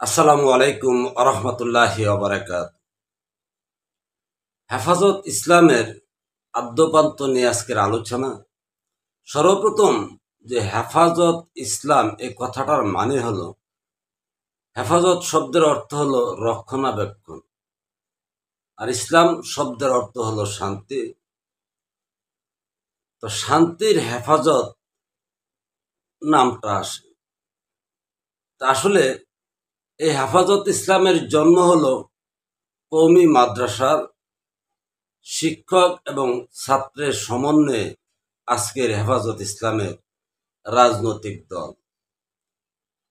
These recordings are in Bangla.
আসসালামু আলাইকুম আরহামতুল্লাহি ওবারাকাত। হেফাজত ইসলামের আদ্যপান্ত নিয়ে আজকের আলোচনা। সর্বপ্রথম যে হেফাজত ইসলাম এই কথাটার মানে হলো, হেফাজত শব্দের অর্থ হলো রক্ষণাবেক্ষণ, আর ইসলাম শব্দের অর্থ হলো শান্তি। তো শান্তির হেফাজত নামটা আসে। তা আসলে এই হেফাজত ইসলামের জন্ম হলো কওমি মাদ্রাসার শিক্ষক এবং ছাত্রের সমন্বয়ে আজকের হেফাজত ইসলামের রাজনৈতিক দল।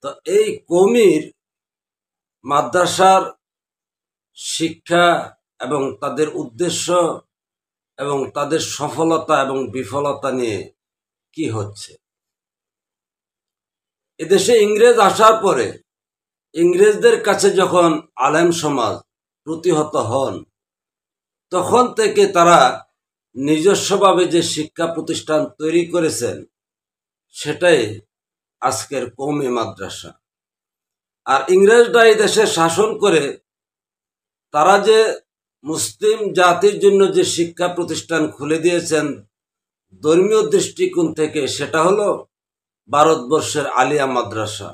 তো এই কওমির মাদ্রাসার শিক্ষা এবং তাদের উদ্দেশ্য এবং তাদের সফলতা এবং বিফলতা নিয়ে কি হচ্ছে, এদেশে ইংরেজ আসার পরে ইংরেজদের কাছে যখন আলেম সমাজ প্রতিহত হন, তখন থেকে তারা নিজস্বভাবে যে শিক্ষা প্রতিষ্ঠান তৈরি করেছেন, সেটাই আজকের কওমি মাদ্রাসা। আর ইংরেজরা এই দেশে শাসন করে তারা যে মুসলিম জাতির জন্য যে শিক্ষা প্রতিষ্ঠান খুলে দিয়েছেন ধর্মীয় দৃষ্টিকোণ থেকে, সেটা হলো ভারতবর্ষের আলিয়া মাদ্রাসা।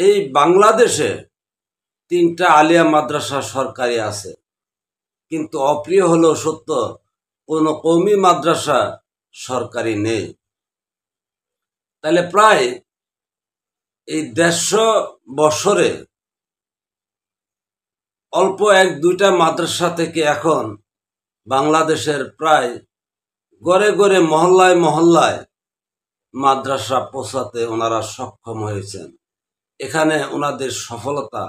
এই বাংলাদেশে 3টা আলিয়া মাদ্রাসা সরকারি আছে, কিন্তু অপ্রিয় হলো সত্য, কোনো কওমি মাদ্রাসা সরকারি নেই। তাহলে প্রায় এই 150 বছরে অল্প 1-2টা মাদ্রাসা থেকে এখন বাংলাদেশের প্রায় গড়ে গড়ে মহল্লায় মহল্লায় মাদ্রাসা পৌঁছাতে ওনারা সক্ষম হয়েছেন। এখানে ওনাদের সফলতা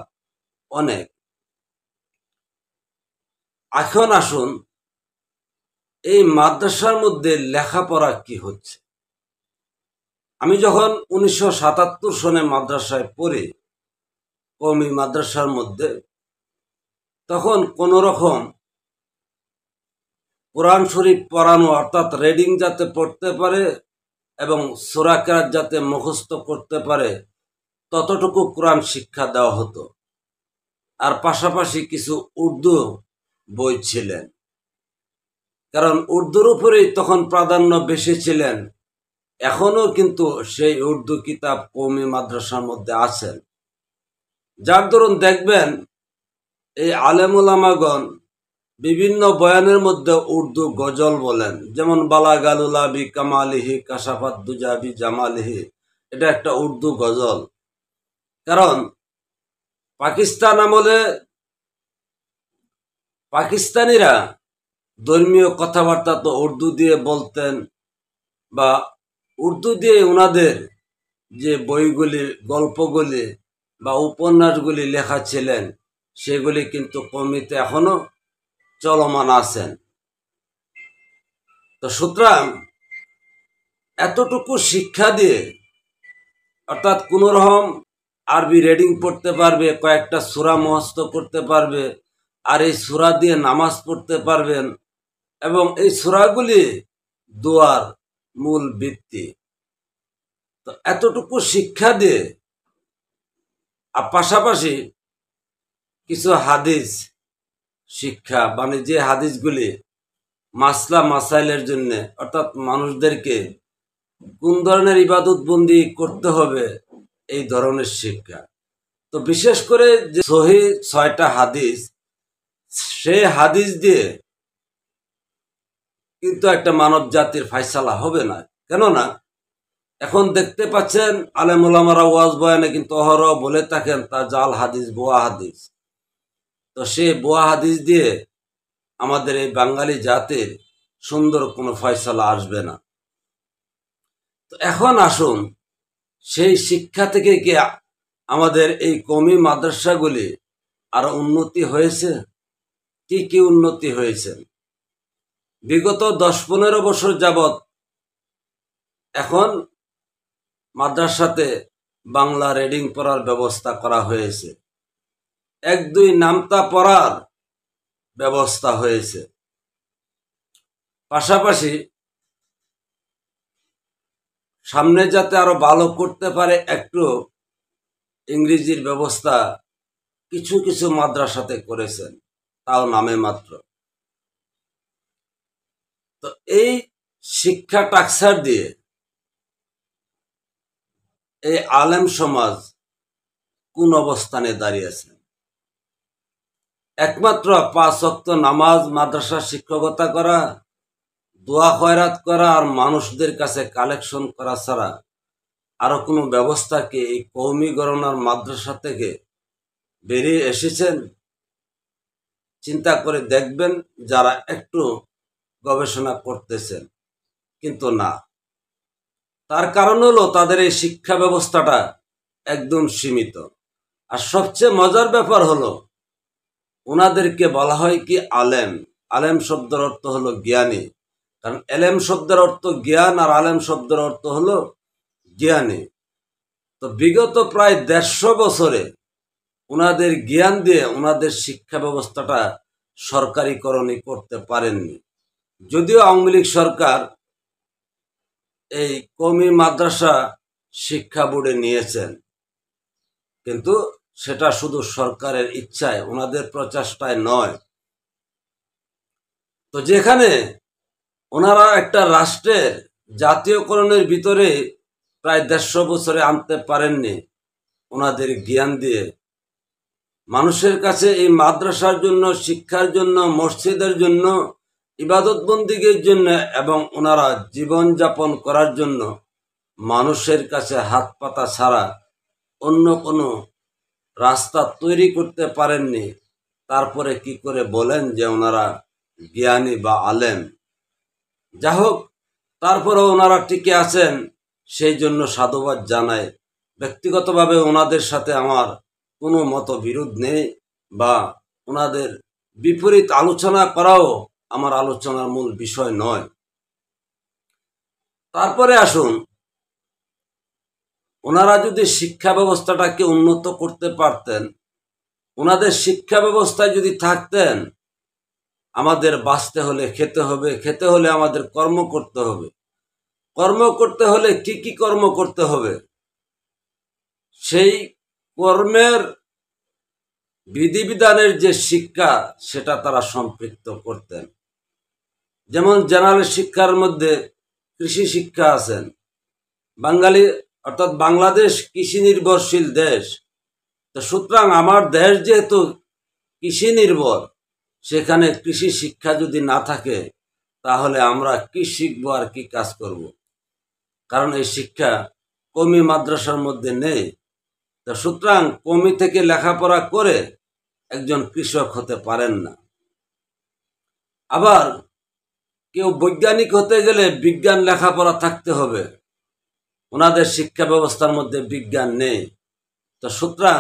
অনেক। এখন আসুন, এই মাদ্রাসার মধ্যে লেখাপড়া কি হচ্ছে। আমি যখন 1977 সনে মাদ্রাসায় পড়ি, কওমি মাদ্রাসার মধ্যে, তখন কোন রকম কোরআন শরীফ পড়ানো, অর্থাৎ রিডিং যাতে পড়তে পারে এবং সূরা কেরাত যাতে মুখস্থ করতে পারে, ততটুকু কোরআন শিক্ষা দেওয়া হতো। আর পাশাপাশি কিছু উর্দু বই ছিলেন, কারণ উর্দুর উপরেই তখন প্রাধান্য বেশি ছিলেন। এখনো কিন্তু সেই উর্দু কিতাব কওমি মাদ্রাসার মধ্যে আছেন, যার দরুন দেখবেন এই আলেম ওলামাগণ বিভিন্ন বয়ানের মধ্যে উর্দু গজল বলেন, যেমন বালাগালুলা বি কামালিহি কাশাফাত দুজা বি জামালিহি, এটা একটা উর্দু গজল। কারণ পাকিস্তান আমলে পাকিস্তানিরা ধর্মীয় কথাবার্তা তো উর্দু দিয়ে বলতেন, বা উর্দু দিয়ে ওনাদের যে বইগুলি, গল্পগুলি বা উপন্যাসগুলি লেখা ছিলেন, সেগুলি কিন্তু কওমিতে এখনো চলমান আছেন। তো সুতরাং এতটুকু শিক্ষা দিয়ে, অর্থাৎ কোন রকম আরবি রিডিং পড়তে পারবে, কয়েকটা সূরা মুখস্থ করতে পারবে, আর এই সূরা দিয়ে নামাজ পড়তে পারবেন, এবং এই সূরাগুলি দোয়ার মূল ভিত্তি। তো এতটুকু শিক্ষা দিয়ে, আর পাশাপাশি কিছু হাদিস শিক্ষা, মানে যে হাদিসগুলি মাসলা মাসাইলের জন্য, অর্থাৎ মানুষদেরকে কোন ধরনের ইবাদত বন্দি করতে হবে, এই ধরনের শিক্ষা। তো বিশেষ করে যে সহিহ 6টা হাদিস, সেই হাদিস দিয়ে কিন্তু একটা মানব জাতির ফায়সালা হবে না। কেননা এখন দেখতে পাচ্ছেন আলেম ওলামারা ওয়াজ বয়ানে কিন্তু অহরহ বলে থাকেন তা জাল হাদিস, বোয়া হাদিস। তো সে বোয়া হাদিস দিয়ে আমাদের এই বাঙালি জাতির সুন্দর কোনো ফয়সালা আসবে না। তো এখন আসুন, সেই শিক্ষা থেকে কি আমাদের এই কওমি মাদ্রাসাগুলি আরো উন্নতি হয়েছে? কি কি উন্নতি হয়েছে? বিগত 10-15 বছর যাবৎ এখন মাদ্রাসাতে বাংলা রিডিং পড়ার ব্যবস্থা করা হয়েছে, 1-2 নামতা পড়ার ব্যবস্থা হয়েছে। পাশাপাশি সামনে যাতে আরো ভালো করতে পারে, একটু ইংরেজির ব্যবস্থা কিছু কিছু মাদ্রাসাতে করেছেন, তাও নামে মাত্র। তো এই শিক্ষা টাকসার দিয়ে এই আলেম সমাজ কোন অবস্থানে দাঁড়িয়েছে? একমাত্র 5 ওয়াক্ত নামাজ, মাদ্রাসা শিক্ষকতা করা, দোয়া খয়রাত করা আর মানুষদের কাছে কালেকশন করা ছাড়া আরো কোনো ব্যবস্থা কি এই কওমি গণনার মাদ্রাসা থেকে বেরিয়ে এসেছেন? চিন্তা করে দেখবেন যারা একটু গবেষণা করতেছেন। কিন্তু না, তার কারণ হলো তাদের এই শিক্ষা ব্যবস্থাটা একদম সীমিত। আর সবচেয়ে মজার ব্যাপার হলো ওনাদেরকে বলা হয় কি আলেম। আলেম শব্দের অর্থ হলো জ্ঞানী, কারণ এলেম শব্দের অর্থ জ্ঞান আর আলেম শব্দের অর্থ হলো জ্ঞানী। তো বিগত প্রায় 150 বছরে ওনাদের জ্ঞান দিয়ে ওনাদের শিক্ষা ব্যবস্থাটা সরকারিকরণই করতে পারেননি। যদিও আওয়ামী লীগ সরকার এই কওমি মাদ্রাসা শিক্ষা বোর্ডে নিয়েছেন, কিন্তু সেটা শুধু সরকারের ইচ্ছায়, ওনাদের প্রচেষ্টায় নয়। তো যেখানে ওনারা একটা রাষ্ট্রের জাতীয়করণের ভিতরে প্রায় 150 বছরে আনতে পারেননি, ওনাদের জ্ঞান দিয়ে মানুষের কাছে এই মাদ্রাসার জন্য, শিক্ষার জন্য, মসজিদের জন্য, ইবাদত বন্দিগির জন্য এবং ওনারা জীবন যাপন করার জন্য মানুষের কাছে হাত পাতা ছাড়া অন্য কোনো রাস্তা তৈরি করতে পারেননি। তারপরে কি করে বলেন যে ওনারা জ্ঞানী বা আলেম? যা হোক, তারপরে ওনারা টিকে আছেন, সেই জন্য সাধুবাদ জানায়। ব্যক্তিগতভাবে ওনাদের সাথে আমার কোনো মতবিরোধ নেই, বা ওনাদের বিপরীত আলোচনা করাও আমার আলোচনার মূল বিষয় নয়। তারপরে আসুন, ওনারা যদি শিক্ষা ব্যবস্থাটাকে উন্নত করতে পারতেন, ওনাদের শিক্ষা ব্যবস্থায় যদি থাকতেন, আমাদের বাঁচতে হলে খেতে হবে, খেতে হলে আমাদের কর্ম করতে হবে, কর্ম করতে হলে কি কি কর্ম করতে হবে, সেই কর্মের বিধিবিধানের যে শিক্ষা সেটা তারা সম্পৃক্ত করতেন। যেমন জেনারেল শিক্ষার মধ্যে কৃষি শিক্ষা আছেন। বাঙালি অর্থাৎ বাংলাদেশ কৃষি নির্ভরশীল দেশ। তো সুতরাং আমার দেশ যেহেতু কৃষি নির্ভর, সেখানে কৃষি শিক্ষা যদি না থাকে তাহলে আমরা কি শিখবো আর কি কাজ করব? কারণ এই শিক্ষা কওমি মাদ্রাসার মধ্যে নেই। তো সুতরাং কওমি থেকে লেখাপড়া করে একজন কৃষক হতে পারেন না। আবার কেউ বৈজ্ঞানিক হতে গেলে বিজ্ঞান লেখাপড়া থাকতে হবে, ওনাদের শিক্ষা ব্যবস্থার মধ্যে বিজ্ঞান নেই। তো সুতরাং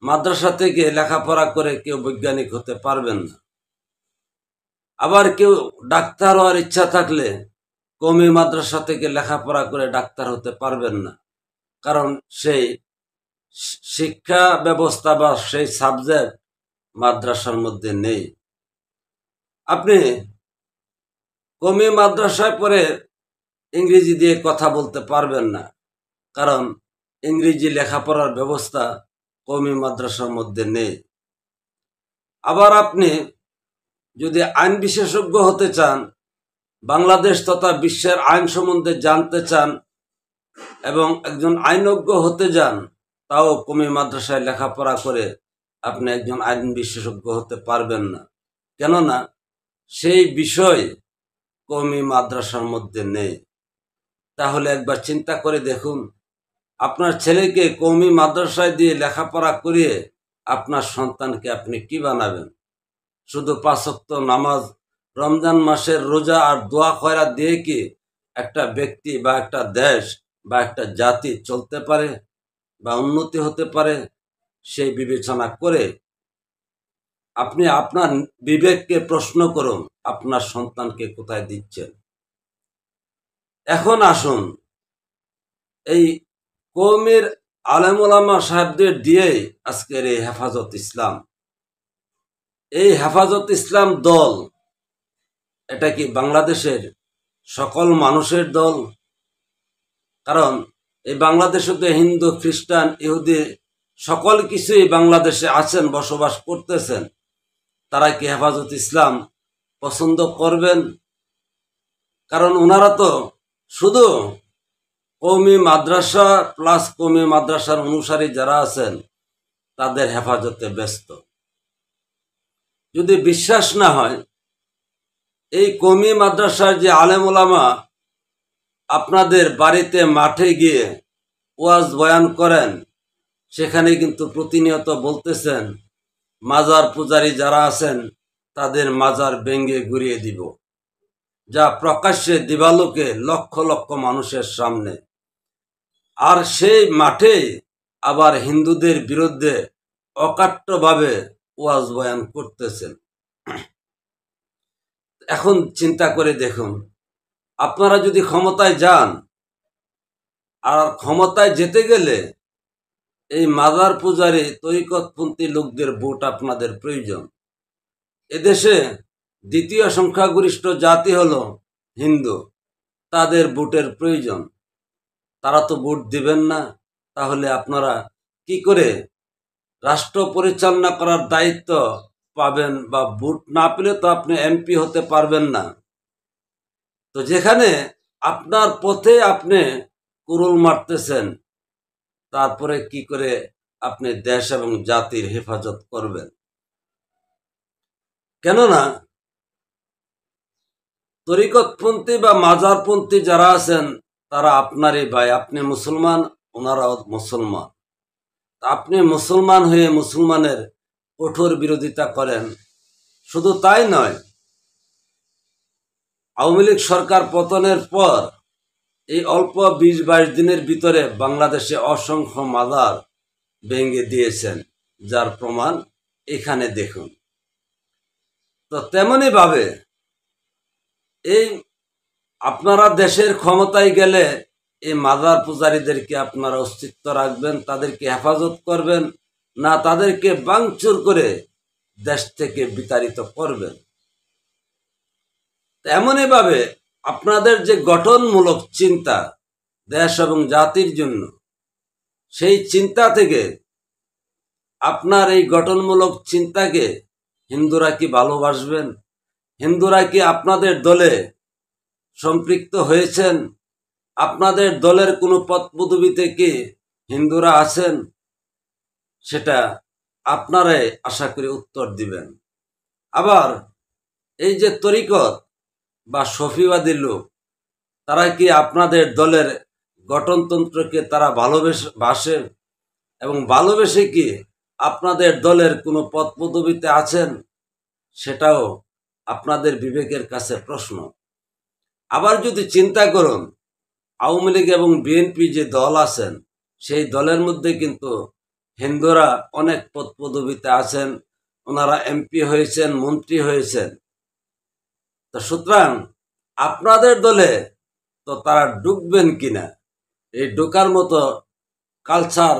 মাদ্রাসা থেকে লেখাপড়া করে কেউ বৈজ্ঞানিক হতে পারবেন না। আবার কেউ ডাক্তার হওয়ার ইচ্ছা থাকলে কওমি মাদ্রাসা থেকে লেখাপড়া করে ডাক্তার হতে পারবেন না, কারণ সেই শিক্ষা ব্যবস্থা বা সেই সাবজেক্ট মাদ্রাসার মধ্যে নেই। আপনি কওমি মাদ্রাসায় পড়ে ইংরেজি দিয়ে কথা বলতে পারবেন না, কারণ ইংরেজি লেখাপড়ার ব্যবস্থা কওমি মাদ্রাসার মধ্যে নেই। আবার আপনি যদি আইন বিশেষজ্ঞ হতে চান, বাংলাদেশ তথা বিশ্বের আইন সম্বন্ধে জানতে চান এবং একজন আইনজ্ঞ হতে যান, তাও কওমি মাদ্রাসায় লেখাপড়া করে আপনি একজন আইন বিশেষজ্ঞ হতে পারবেন না। কেননা সেই বিষয় কওমি মাদ্রাসার মধ্যে নেই। তাহলে একবার চিন্তা করে দেখুন, আপনার ছেলেকে কওমি মাদ্রাসায় দিয়ে লেখাপড়া করিয়ে আপনার সন্তানকে আপনি কি বানাবেন? শুধু 5 ওয়াক্ত নামাজ, রমজান মাসের রোজা আর দোয়া খয়রাত দিয়ে কি একটা ব্যক্তি বা একটা দেশ বা একটা জাতি চলতে পারে বা উন্নতি হতে পারে? সেই বিবেচনা করে আপনি আপনার বিবেককে প্রশ্ন করুন, আপনার সন্তানকে কোথায় দিচ্ছেন। এখন আসুন, এই কওমের আলেম ওলামা সাহেবদের দিয়েই আজকের এই হেফাজত ইসলাম, এই হেফাজত ইসলাম দল, এটা কি বাংলাদেশের সকল মানুষের দল? কারণ এই বাংলাদেশে তো হিন্দু, খ্রিস্টান, ইহুদি সকল কিছুই বাংলাদেশে আছেন, বসবাস করতেছেন, তারা কি হেফাজত ইসলাম পছন্দ করবেন? কারণ ওনারা তো শুধু কওমি মাদ্রাসা প্লাস কওমি মাদ্রাসার অনুসারী যারা আছেন তাদের হেফাজতে ব্যস্ত। যদি বিশ্বাস না হয়, এই কওমি মাদ্রাসার যে আলেম ওলামা আপনাদের বাড়িতে মাঠে গিয়ে ওয়াজ বয়ান করেন, সেখানে কিন্তু প্রতিনিয়ত বলতেছেন মাজার পূজারী যারা আছেন তাদের মাজার ভেঙে গুড়িয়ে দিব, যা প্রকাশ্যে দিবালোকে লক্ষ লক্ষ মানুষের সামনে। আর সেই মাঠে আবার হিন্দুদের বিরুদ্ধে অকাট্যভাবে ওয়াজ বয়ান করতেছেন। এখন চিন্তা করে দেখুন, আপনারা যদি ক্ষমতায় যান, আর ক্ষমতায় যেতে গেলে এই মাজার পূজারী তরিকতপন্থী লোকদের ভোট আপনাদের প্রয়োজন। এদেশে দ্বিতীয় সংখ্যাগরিষ্ঠ জাতি হলো হিন্দু, তাদের ভোটের প্রয়োজন। তারা তো ভোট দিবেন না, তাহলে আপনারা কি করে রাষ্ট্র পরিচালনা করার দায়িত্ব পাবেন? বা ভোট না পেলে তো আপনি এমপি হতে পারবেন না। তো যেখানে আপনার পথে আপনি কুরুল মারতেছেন, তারপরে কি করে আপনি দেশ এবং জাতির হেফাজত করবেন? কেননা তরিকতপন্থী বা মাজারপন্থী যারা আছেন তারা আপনারই ভাই। আপনি মুসলমান, ওনারাও মুসলমান। আপনি মুসলমান হয়ে মুসলমানের কঠোর বিরোধিতা করেন। শুধু তাই নয়, আওয়ামী লীগ সরকার পতনের পর এই অল্প 20-22 দিনের ভিতরে বাংলাদেশে অসংখ্য মাজার ভেঙে দিয়েছেন, যার প্রমাণ এখানে দেখুন। তো তেমনি ভাবে এই আপনারা দেশের ক্ষমতায় গেলে এই মাজার পূজারীদেরকে আপনারা অস্তিত্ব রাখবেন, তাদেরকে হেফাজত করবেন না তাদেরকে ভাঙচুর করে দেশ থেকে বিতাড়িত করবেন? এমনই ভাবে আপনাদের যে গঠনমূলক চিন্তা দেশ এবং জাতির জন্য, সেই চিন্তা থেকে আপনার এই গঠনমূলক চিন্তাকে হিন্দুরা কি ভালোবাসবেন? হিন্দুরা কি আপনাদের দলে সম্পৃক্ত হয়েছেন? আপনাদের দলের কোনো পদ পদবিতে কি হিন্দুরা আছেন? সেটা আপনারাই আশা করি উত্তর দিবেন। আবার এই যে তরিকত বা সফিবাদী লোক, তারা কি আপনাদের দলের গঠনতন্ত্রকে তারা ভালোবাসে এবং ভালোবেসে কি আপনাদের দলের কোনো পদ পদবিতে আছেন? সেটাও আপনাদের বিবেকের কাছে প্রশ্ন। আবার যদি চিন্তা করুন, আওয়ামী লীগ এবং বিএনপি যে দল আছেন, সেই দলের মধ্যে কিন্তু হিন্দুরা অনেক পদ পদবিতে আছেন, ওনারা এমপি হয়েছেন, মন্ত্রী হয়েছেন। তো সুতরাং আপনাদের দলে তো তারা ঢুকবেন কিনা, এই ঢোকার মতো কালচার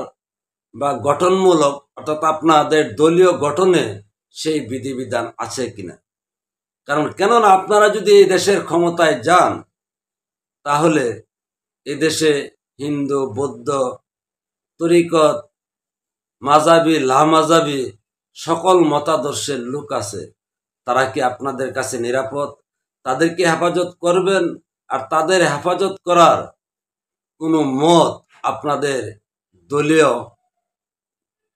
বা গঠনমূলক, অর্থাৎ আপনাদের দলীয় গঠনে সেই বিধিবিধান আছে কিনা? কারণ কেননা আপনারা যদি এই দেশের ক্ষমতায় যান, তাহলে এদেশে হিন্দু, বৌদ্ধ, তরিকত, মাজাবি, লামাজাবি সকল মতাদর্শের লোক আছে। তারা কি আপনাদের কাছে নিরাপদ? তাদেরকে হেফাজত করবেন? আর তাদের হেফাজত করার কোনো মত আপনাদের দলীয়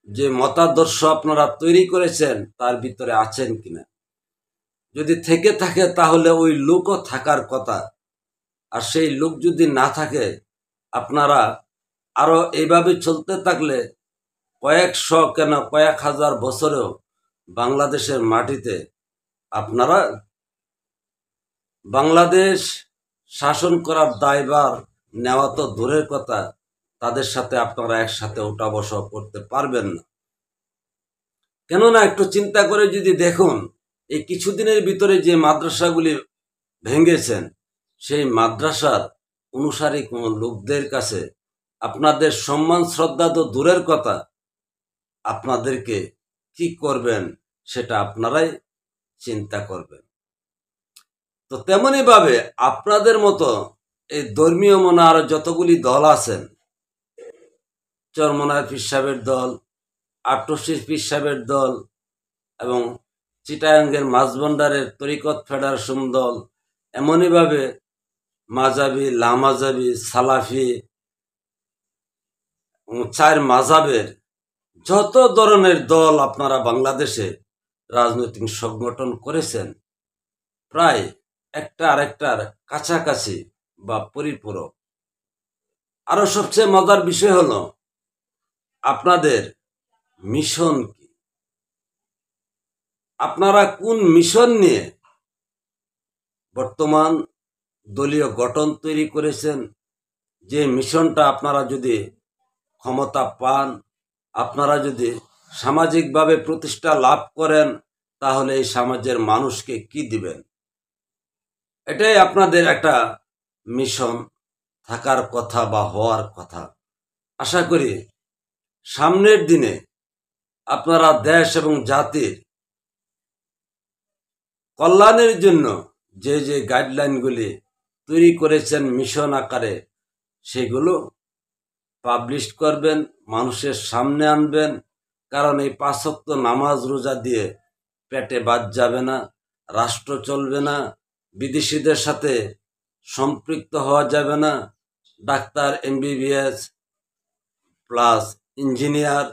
যে মতাদর্শ আপনারা তৈরি করেছেন তার ভিতরে আছেন কিনা? যদি থেকে থাকে তাহলে ওই লোকও থাকার কথা। আর সেই লোক যদি না থাকে, আপনারা আরো এইভাবে চলতে থাকলে কয়েকশো কেন কয়েক হাজার বছরেও বাংলাদেশের মাটিতে আপনারা বাংলাদেশ শাসন করার দায়ভার নেওয়া তো দূরের কথা, তাদের সাথে আপনারা একসাথে ওঠা বসা করতে পারবেন না। কেননা একটু চিন্তা করে যদি দেখুন, এই কিছুদিনের ভিতরে যে মাদ্রাসাগুলি ভেঙেছেন, সেই মাদ্রাসার অনুসারী কোন লোকদের কাছে আপনাদের সম্মান শ্রদ্ধা তো দূরের কথা, আপনাদেরকে কি করবেন সেটা আপনারাই চিন্তা করবেন। তো তেমনি ভাবে আপনাদের মতো এই ধর্মীয় মনে আরো যতগুলি দল আছেন, চরমনায় পীর সাহেবের দল, আটরশির পীর সাহেবের দল এবং চিটাগাঙ্গের মাঝভান্ডারের তরিকত ফেডারেশন দল, এমনইভাবে মাজাবি, লামাজাবি, সালাফি, চার মাজাবের যত ধরনের দল আপনারা বাংলাদেশে রাজনৈতিক সংগঠন করেছেন, প্রায় একটা আরেকটার কাছাকাছি বা পরিপূরক। আরো সবচেয়ে মজার বিষয় হলো আপনাদের মিশন কি, আপনারা কোন মিশন নিয়ে বর্তমান দলীয় গঠন তৈরি করেছেন। যে মিশনটা আপনারা যদি ক্ষমতা পান, আপনারা যদি সামাজিকভাবে প্রতিষ্ঠা লাভ করেন, তাহলে এই সমাজের মানুষকে কি দিবেন, এটাই আপনাদের একটা মিশন থাকার কথা বা হওয়ার কথা। আশা করি সামনের দিনে আপনারা দেশ এবং জাতির কল্যাণের জন্য যে যে গাইডলাইনগুলি তৈরি করেছেন মিশন আকারে, সেগুলো পাবলিশ করবেন, মানুষের সামনে আনবেন। কারণ এই 5 ওয়াক্ত নামাজ রোজা দিয়ে পেটে বাদ যাবে না, রাষ্ট্র চলবে না, বিদেশিদের সাথে সম্পৃক্ত হওয়া যাবে না। ডাক্তার, MBBS প্লাস ইঞ্জিনিয়ার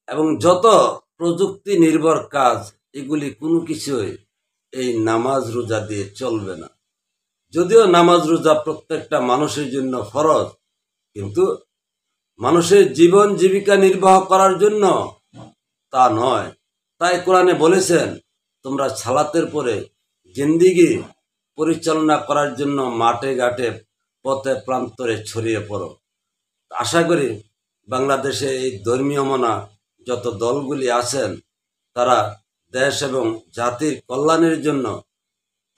এবং যত প্রযুক্তি নির্ভর কাজ, এগুলি কোনো কিছুই এই নামাজ রোজা দিয়ে চলবে না। যদিও নামাজ রোজা প্রত্যেকটা মানুষের জন্য ফরজ, কিন্তু মানুষের জীবন জীবিকা নির্বাহ করার জন্য তা নয়। তাই কোরআনে বলেছেন, তোমরা সালাতের পরে জিন্দিগি পরিচালনা করার জন্য মাঠে ঘাটে পথে প্রান্তরে ছড়িয়ে পড়ো। আশা করি বাংলাদেশে এই ধর্মীয় মনা যত দলগুলি আছেন, তারা দেশ এবং জাতির কল্যাণের জন্য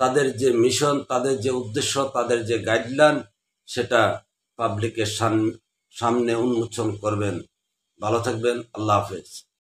তাদের যে মিশন, তাদের যে উদ্দেশ্য, তাদের যে গাইডলাইন, সেটা পাবলিকের সামনে উন্মোচন করবেন। ভালো থাকবেন। আল্লাহ হাফেজ।